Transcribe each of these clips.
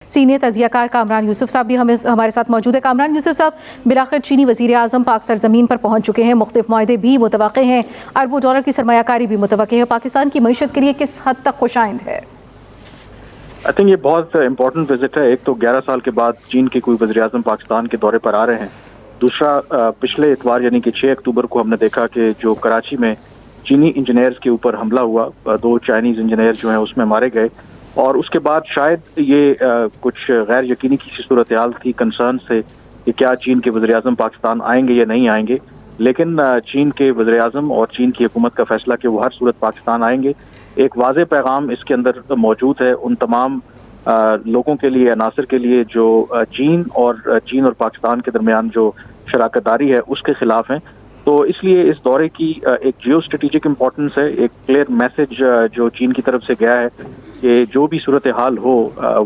Senior تجزیہ کار کامران یوسف صاحب بھی ہمارے ساتھ موجود ہے۔ کامران یوسف صاحب، بالآخر چینی وزیر اعظم پاک سرزمین پر پہنچ چکے ہیں، مختلف معاہدے بھی متوقع ہیں، اربوں ڈالر کی سرمایہ کاری بھی متوقع ہے، پاکستان کی معیشت کے لیے کس حد تک خوش آئند ہے؟ آئی تھنک یہ بہت امپورٹنٹ وزٹ ہے۔ ایک تو 11 سال کے بعد چین کے کوئی وزیر اعظم پاکستان کے دورے پر آ رہے ہیں، دوسرا پچھلے اتوار یعنی کہ 6 اکتوبر کو ہم نے دیکھا کہ جو کراچی میں چینی انجینئرز کے اوپر حملہ ہوا، 2 چائنیز انجینئر جو ہیں اس میں مارے گئے، اور اس کے بعد شاید یہ کچھ غیر یقینی کی صورتحال تھی، کنسرن سے کہ کیا چین کے وزیر اعظم پاکستان آئیں گے یا نہیں آئیں گے، لیکن چین کے وزیر اعظم اور چین کی حکومت کا فیصلہ کہ وہ ہر صورت پاکستان آئیں گے۔ ایک واضح پیغام اس کے اندر موجود ہے ان تمام لوگوں کے لیے، عناصر کے لیے جو چین اور پاکستان کے درمیان جو شراکت داری ہے اس کے خلاف ہیں۔ تو اس لیے اس دورے کی ایک جیو اسٹریٹجک امپورٹنس ہے، ایک کلیئر میسج جو چین کی طرف سے گیا ہے کہ جو بھی صورتحال ہو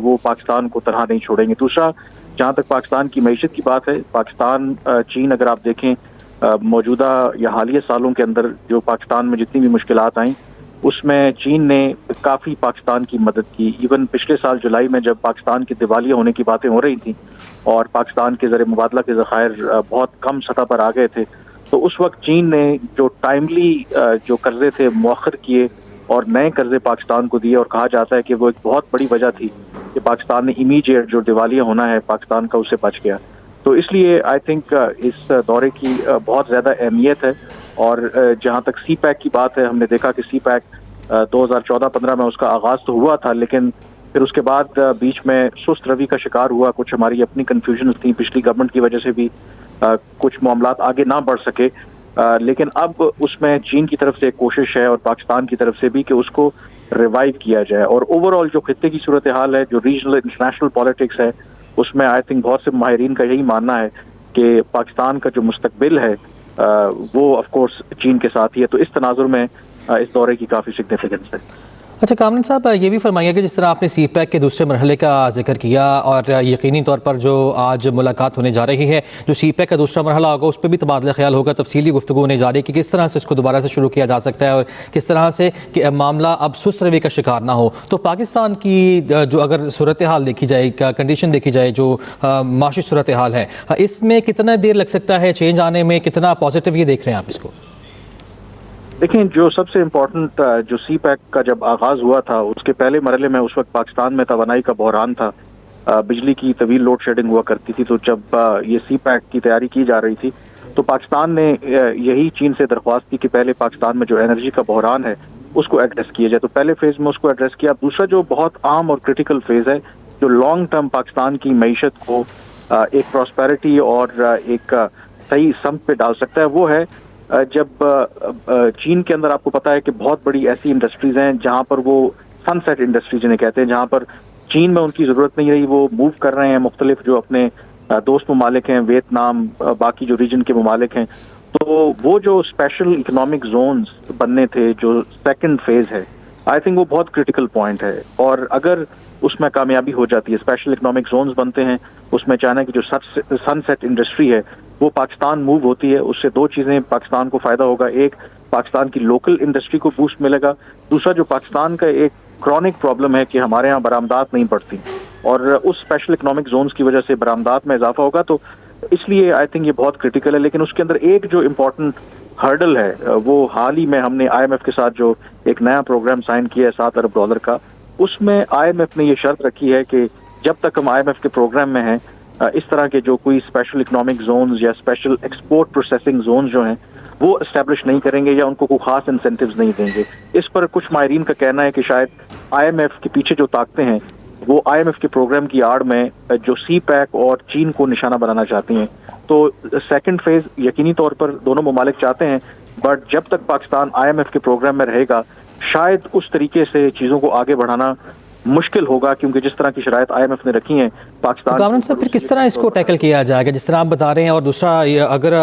وہ پاکستان کو تنہا نہیں چھوڑیں گے۔ دوسرا، جہاں تک پاکستان کی معیشت کی بات ہے، پاکستان چین اگر آپ دیکھیں موجودہ یا حالیہ سالوں کے اندر جو پاکستان میں جتنی بھی مشکلات آئیں اس میں چین نے کافی پاکستان کی مدد کی۔ ایون پچھلے سال جولائی میں جب پاکستان کے دیوالیہ ہونے کی باتیں ہو رہی تھیں اور پاکستان کے زر مبادلہ کے ذخائر بہت کم سطح پر آ گئے تھے، تو اس وقت چین نے جو ٹائملی جو قرضے تھے مؤخر کیے اور نئے قرضے پاکستان کو دیے، اور کہا جاتا ہے کہ وہ ایک بہت بڑی وجہ تھی کہ پاکستان نے امیڈیٹ جو دیوالیہ ہونا ہے پاکستان کا، اس سے بچ گیا۔ تو اس لیے آئی تھنک اس دورے کی بہت زیادہ اہمیت ہے۔ اور جہاں تک سی پیک کی بات ہے، ہم نے دیکھا کہ سی پیک 2014-15 میں اس کا آغاز تو ہوا تھا، لیکن پھر اس کے بعد بیچ میں سست روی کا شکار ہوا، کچھ ہماری اپنی کنفیوژنز تھیں، پچھلی گورنمنٹ کی وجہ سے بھی کچھ معاملات آگے نہ بڑھ سکے، لیکن اب اس میں چین کی طرف سے ایک کوشش ہے اور پاکستان کی طرف سے بھی کہ اس کو ریوائیو کیا جائے۔ اور اوور آل جو خطے کی صورتحال ہے، جو ریجنل انٹرنیشنل پالیٹکس ہے، اس میں آئی تھنک بہت سے ماہرین کا یہی ماننا ہے کہ پاکستان کا جو مستقبل ہے وہ آف کورس چین کے ساتھ ہی ہے۔ تو اس تناظر میں اس دورے کی کافی سگنیفیکنس ہے۔ اچھا کامران صاحب، یہ بھی فرمائیے کہ جس طرح آپ نے سی پیک کے دوسرے مرحلے کا ذکر کیا اور یقینی طور پر جو آج ملاقات ہونے جا رہی ہے، جو سی پیک کا دوسرا مرحلہ ہوگا اس پہ بھی تبادلہ خیال ہوگا، تفصیلی گفتگو ہونے جا رہی ہے کہ کس طرح سے اس کو دوبارہ سے شروع کیا جا سکتا ہے اور کس طرح سے کہ معاملہ اب سست روی کا شکار نہ ہو۔ تو پاکستان کی جو اگر صورتحال دیکھی جائے، کنڈیشن دیکھی جائے، جو معاشی صورتحال ہے، اس میں کتنا دیر لگ سکتا ہے چینج آنے میں، کتنا پازیٹیو یہ دیکھ رہے ہیں آپ اس کو؟ دیکھیں، جو سب سے امپورٹنٹ جو سی پیک کا جب آغاز ہوا تھا اس کے پہلے مرحلے میں اس وقت پاکستان میں توانائی کا بحران تھا، بجلی کی طویل لوڈ شیڈنگ ہوا کرتی تھی۔ تو جب یہ سی پیک کی تیاری کی جا رہی تھی تو پاکستان نے یہی چین سے درخواست کی کہ پہلے پاکستان میں جو انرجی کا بحران ہے اس کو ایڈریس کیا جائے۔ تو پہلے فیز میں اس کو ایڈریس کیا۔ دوسرا جو بہت عام اور کریٹیکل فیز ہے، جو لانگ ٹرم پاکستان کی معیشت کو ایک پراسپیرٹی اور ایک صحیح سمت پہ ڈال سکتا ہے، وہ ہے جب چین کے اندر آپ کو پتا ہے کہ بہت بڑی ایسی انڈسٹریز ہیں جہاں پر وہ سن سیٹ انڈسٹریز جنہیں کہتے ہیں، جہاں پر چین میں ان کی ضرورت نہیں رہی، وہ موو کر رہے ہیں مختلف جو اپنے دوست ممالک ہیں، ویتنام، باقی جو ریجن کے ممالک ہیں۔ تو وہ جو اسپیشل اکنامک زونز بننے تھے، جو سیکنڈ فیز ہے، آئی تھنک وہ بہت کریٹیکل پوائنٹ ہے، اور اگر اس میں کامیابی ہو جاتی ہے، اسپیشل اکنامک زونز بنتے ہیں، اس میں چائنا کی جو سن سیٹ انڈسٹری ہے وہ پاکستان موو ہوتی ہے، اس سے 2 چیزیں پاکستان کو فائدہ ہوگا۔ ایک، پاکستان کی لوکل انڈسٹری کو بوسٹ ملے گا۔ دوسرا، جو پاکستان کا ایک کرونک پرابلم ہے کہ ہمارے ہاں برآمدات نہیں بڑھتی، اور اس اسپیشل اکنامک زونز کی وجہ سے برآمدات میں اضافہ ہوگا۔ تو اس لیے آئی تھنک یہ بہت کریٹیکل ہے۔ لیکن اس کے اندر ایک جو امپورٹنٹ ہرڈل ہے، وہ حال ہی میں ہم نے آئی ایم ایف کے ساتھ جو ایک نیا پروگرام سائن کیا ہے $7 ارب کا، اس میں آئی ایم ایف نے یہ شرط رکھی ہے کہ جب تک ہم آئی ایم ایف کے پروگرام میں ہیں، اس طرح کے جو کوئی اسپیشل اکنامک زونز یا اسپیشل ایکسپورٹ پروسیسنگ زونز جو ہیں وہ اسٹیبلش نہیں کریں گے یا ان کو کوئی خاص انسینٹیوز نہیں دیں گے۔ اس پر کچھ ماہرین کا کہنا ہے کہ شاید آئی ایم ایف کے پیچھے جو طاقتیں ہیں وہ آئی ایم ایف کے پروگرام کی آڑ میں جو سی پیک اور چین کو نشانہ بنانا چاہتی ہیں۔ تو سیکنڈ فیز یقینی طور پر دونوں ممالک چاہتے ہیں، بٹ جب تک پاکستان آئی ایم ایف کے پروگرام میں رہے گا شاید اس طریقے سے چیزوں کو آگے بڑھانا مشکل ہوگا، کیونکہ جس طرح کی شرائط آئی ایم ایف نے رکھی ہیں پاکستان۔ کامران صاحب، پھر کس طرح اس کو ٹیکل کیا جائے گا جس طرح آپ بتا رہے ہیں؟ اور دوسرا، اگر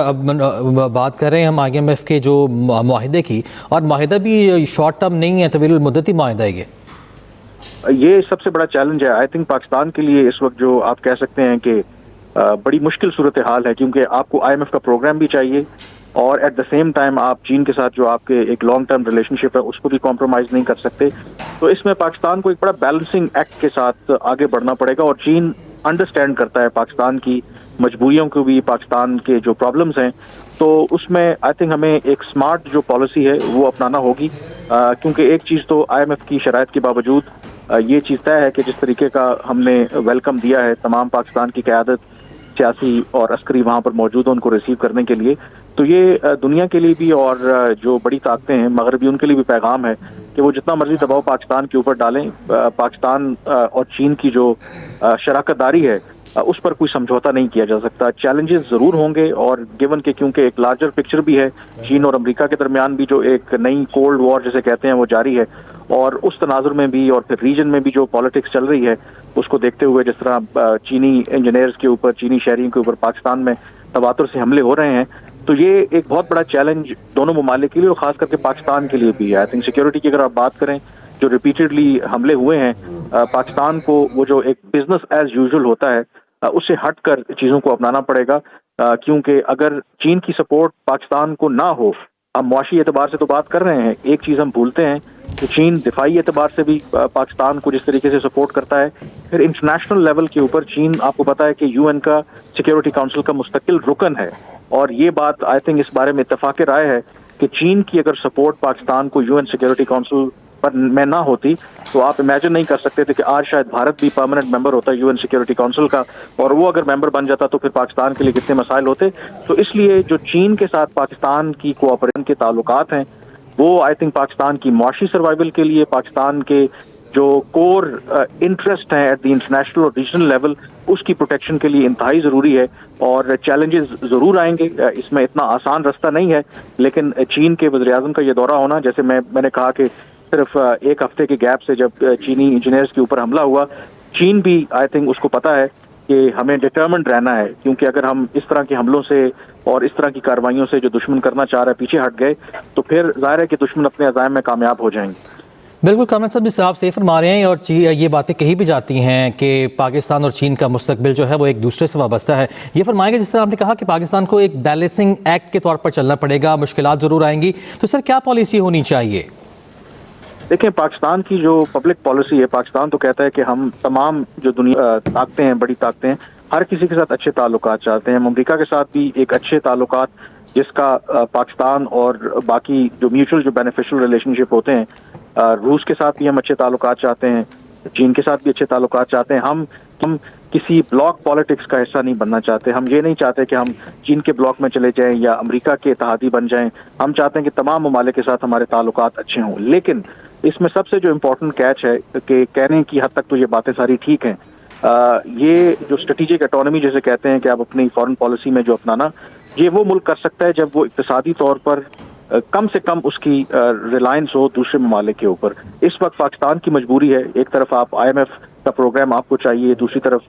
بات کر رہے ہیں ہم آئی ایم ایف کے جو معاہدے کی، اور معاہدہ بھی شارٹ ٹرم نہیں ہے، طویل المدتی معاہدہ ہے، یہ سب سے بڑا چیلنج ہے آئی تھنک پاکستان کے لیے اس وقت، جو آپ کہہ سکتے ہیں کہ بڑی مشکل صورتحال ہے، کیونکہ آپ کو آئی ایم ایف کا پروگرام بھی چاہیے، اور ایٹ دا سیم ٹائم آپ چین کے ساتھ جو آپ کے ایک لانگ ٹرم ریلیشن شپ ہے اس کو بھی کمپرومائز نہیں کر سکتے. تو اس میں پاکستان کو ایک بڑا بیلنسنگ ایکٹ کے ساتھ آگے بڑھنا پڑے گا, اور چین انڈرسٹینڈ کرتا ہے پاکستان کی مجبوریوں کو بھی, پاکستان کے جو پرابلمز ہیں. تو اس میں آئی تھنک ہمیں ایک اسمارٹ جو پالیسی ہے وہ اپنانا ہوگی, کیونکہ ایک چیز تو آئی ایم ایف کی شرائط کے باوجود یہ چیز طے ہے کہ جس طریقے کا ہم نے ویلکم دیا ہے تمام پاکستان کی قیادت سیاسی اور عسکری وہاں پر موجود ہیں ان کو ریسیو کرنے کے لیے, تو یہ دنیا کے لیے بھی اور جو بڑی طاقتیں ہیں مغربی ان کے لیے بھی پیغام ہے کہ وہ جتنا مرضی دباؤ پاکستان کے اوپر ڈالیں, پاکستان اور چین کی جو شراکت داری ہے اس پر کوئی سمجھوتا نہیں کیا جا سکتا. چیلنجز ضرور ہوں گے, اور گیون کہ کیونکہ ایک لارجر پکچر بھی ہے چین اور امریکہ کے درمیان بھی جو ایک نئی کولڈ وار جسے کہتے ہیں وہ جاری ہے, اور اس تناظر میں بھی اور پھر ریجن میں بھی جو پالیٹکس چل رہی ہے اس کو دیکھتے ہوئے جس طرح چینی انجینئرز کے اوپر, چینی شہریوں کے اوپر پاکستان میں تواتر سے حملے ہو رہے ہیں, تو یہ ایک بہت بڑا چیلنج دونوں ممالک کے لیے اور خاص کر کے پاکستان کے لیے بھی ہے. آئی تھنک سیکورٹی کی اگر آپ بات کریں جو ریپیٹڈلی حملے ہوئے ہیں, پاکستان کو وہ جو ایک بزنس ایز یوزول ہوتا ہے اس سے ہٹ کر چیزوں کو اپنانا پڑے گا, کیونکہ اگر چین کی سپورٹ پاکستان کو نہ ہو, ہم معاشی اعتبار سے تو بات کر رہے ہیں, ایک چیز ہم بھولتے ہیں کہ چین دفاعی اعتبار سے بھی پاکستان کو جس طریقے سے سپورٹ کرتا ہے, پھر انٹرنیشنل لیول کے اوپر چین آپ کو پتا ہے کہ یو این کا سیکورٹی کاؤنسل کا مستقل رکن ہے, اور یہ بات آئی تھنک اس بارے میں اتفاق رائے ہے کہ چین کی اگر سپورٹ پاکستان کو یو این سیکورٹی کاؤنسل پر میں نہ ہوتی تو آپ امیجن نہیں کر سکتے تھے کہ آج شاید بھارت بھی پرماننٹ ممبر ہوتا ہے یو این سیکورٹی کاؤنسل کا, اور وہ اگر ممبر بن جاتا تو پھر پاکستان کے لیے کتنے مسائل ہوتے. تو اس لیے جو چین کے ساتھ پاکستان کی کوآپریشن کے تعلقات ہیں وہ آئی تھنک پاکستان کی معاشی سروائیول کے لیے, پاکستان کے جو کور انٹرسٹ ہیں ایٹ دی انٹرنیشنل اور ریجنل لیول اس کی پروٹیکشن کے لیے انتہائی ضروری ہے. اور چیلنجز ضرور آئیں گے, اس میں اتنا آسان رستہ نہیں ہے, لیکن چین کے وزیر اعظم کا یہ دورہ ہونا, جیسے میں نے کہا کہ صرف ایک ہفتے کے گیپ سے جب چینی انجینئرز کے اوپر حملہ ہوا, چین بھی آئی تھنک اس کو پتا ہے کہ ہمیں ڈٹرمنڈ رہنا ہے, کیونکہ اگر ہم اس طرح کے حملوں سے اور اس طرح کی کارروائیوں سے جو دشمن کرنا چاہ رہا ہے پیچھے ہٹ گئے تو پھر ظاہر ہے کہ دشمن اپنے عزائم میں کامیاب ہو جائیں گے. بالکل کامران صاحب, جس طرح آپ صحیح فرما رہے ہیں, اور یہ باتیں کہی بھی جاتی ہیں کہ پاکستان اور چین کا مستقبل جو ہے وہ ایک دوسرے سے وابستہ ہے. یہ فرمائیں گے جس طرح آپ نے کہا کہ پاکستان کو ایک بیلنسنگ ایکٹ کے طور پر چلنا پڑے گا, مشکلات ضرور آئیں گی, تو سر کیا پالیسی ہونی چاہیے؟ دیکھیں پاکستان کی جو پبلک پالیسی ہے, پاکستان تو کہتا ہے کہ ہم تمام جو دنیا طاقتیں ہیں, بڑی طاقتیں ہیں, ہر کسی کے ساتھ اچھے تعلقات چاہتے ہیں. ہم امریکہ کے ساتھ بھی ایک اچھے تعلقات جس کا پاکستان اور باقی جو میوچل جو بینیفیشل ریلیشن شپ ہوتے ہیں, روس کے ساتھ بھی ہم اچھے تعلقات چاہتے ہیں, چین کے ساتھ بھی اچھے تعلقات چاہتے ہیں. ہم کسی بلاک پالیٹکس کا حصہ نہیں بننا چاہتے. ہم یہ نہیں چاہتے کہ ہم چین کے بلاک میں چلے جائیں یا امریکہ کے اتحادی بن جائیں. ہم چاہتے ہیں کہ تمام ممالک کے ساتھ ہمارے تعلقات اچھے ہوں. لیکن اس میں سب سے جو امپورٹنٹ کیچ ہے کہ کہنے کی حد تک تو یہ باتیں ساری ٹھیک ہیں, یہ جو اسٹریٹجک اٹانومی جیسے کہتے ہیں کہ آپ اپنی فارن پالیسی میں جو اپنانا, یہ وہ ملک کر سکتا ہے جب وہ اقتصادی طور پر کم سے کم اس کی ریلائنس ہو دوسرے ممالک کے اوپر. اس وقت پاکستان کی مجبوری ہے, ایک طرف آپ آئی ایم ایف کا پروگرام آپ کو چاہیے, دوسری طرف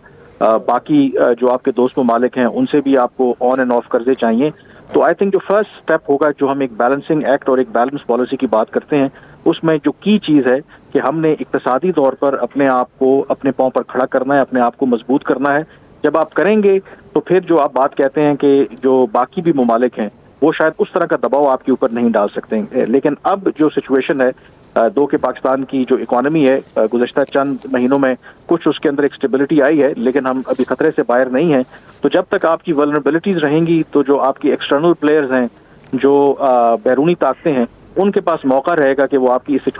باقی جو آپ کے دوست ممالک ہیں ان سے بھی آپ کو آن اینڈ آف قرضے چاہیے. تو آئی تھنک جو فرسٹ اسٹیپ ہوگا, جو ہم ایک بیلنسنگ ایکٹ اور ایک بیلنس پالیسی کی بات کرتے ہیں, اس میں جو کی چیز ہے کہ ہم نے اقتصادی طور پر اپنے آپ کو اپنے پاؤں پر کھڑا کرنا ہے, اپنے آپ کو مضبوط کرنا ہے. جب آپ کریں گے تو پھر جو آپ بات کہتے ہیں کہ جو باقی بھی ممالک ہیں وہ شاید اس طرح کا دباؤ آپ کے اوپر نہیں ڈال سکتے ہیں. لیکن اب جو سچویشن ہے دو کہ پاکستان کی جو اکانومی ہے, گزشتہ چند مہینوں میں کچھ اس کے اندر ایک اسٹیبلٹی آئی ہے, لیکن ہم ابھی خطرے سے باہر نہیں ہیں. تو جب تک آپ کی ولنریبلٹیز رہیں گی تو جو آپ کی ایکسٹرنل پلیئرز ہیں, جو بیرونی طاقتیں ہیں, ان کے پاس موقع رہے گا کہ وہ آپ کی اس سچویشن